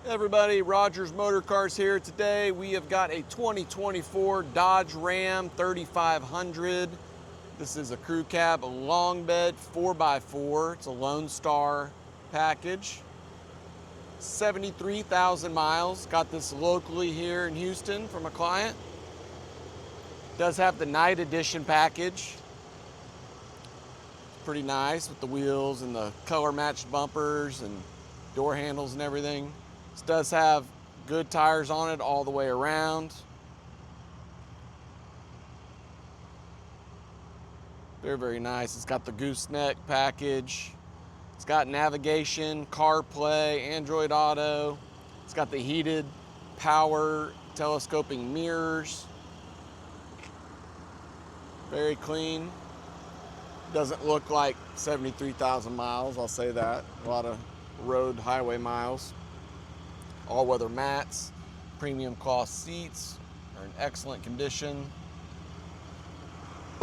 Everybody, Rogers Motor Cars here. Today we have got a 2024 Dodge Ram 3500. This is a crew cab, a long bed 4x4. It's a Lone Star package. 73,000 miles. Got this locally here in Houston from a client. Does have the night edition package. It's pretty nice with the wheels and the color matched bumpers and door handles and everything. This does have good tires on it all the way around. Very, very nice. It's got the gooseneck package. It's got navigation, CarPlay, Android Auto. It's got the heated power telescoping mirrors. Very clean. Doesn't look like 73,000 miles, I'll say that. A lot of road highway miles. All-weather mats, premium cloth seats are in excellent condition.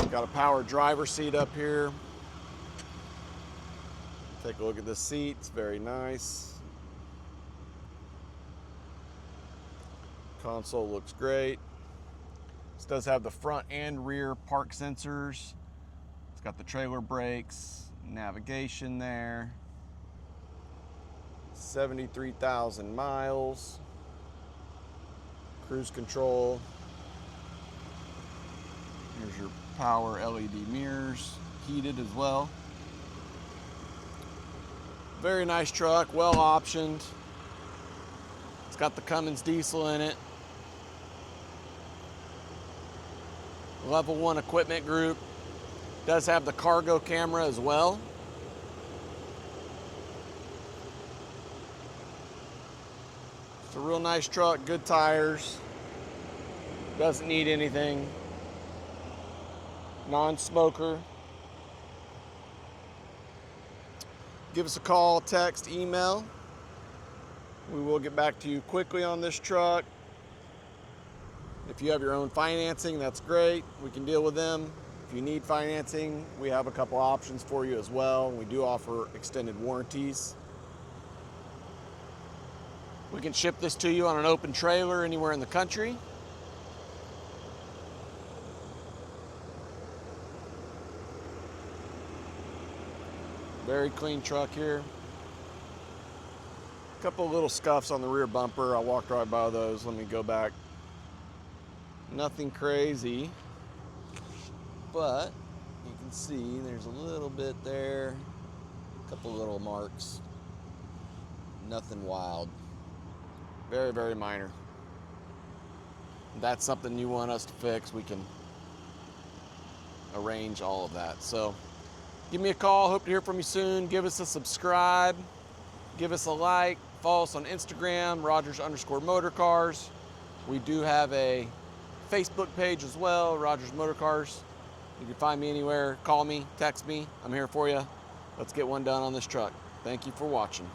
Got a power driver seat up here. Take a look at the seat, it's very nice. Console looks great. This does have the front and rear park sensors. It's got the trailer brakes, navigation there. 73,000 miles. Cruise control. Here's your power LED mirrors, heated as well. Very nice truck, well optioned. It's got the Cummins diesel in it. Level 1 equipment group. Does have the cargo camera as well. It's a real nice truck, good tires. Doesn't need anything. Non-smoker. Give us a call, text, email. We will get back to you quickly on this truck. If you have your own financing, that's great. We can deal with them. If you need financing, we have a couple options for you as well. We do offer extended warranties. We can ship this to you on an open trailer anywhere in the country. Very clean truck here. A couple of little scuffs on the rear bumper. I walked right by those. Let me go back. Nothing crazy, but you can see there's a little bit there. A couple little marks. Nothing wild. Very, very minor. If that's something you want us to fix, we can arrange all of that. So give me a call. Hope to hear from you soon. Give us a subscribe. Give us a like. Follow us on Instagram, Rogers_Motorcars. We do have a Facebook page as well, Rogers Motor Cars. You can find me anywhere. Call me, text me. I'm here for you. Let's get one done on this truck. Thank you for watching.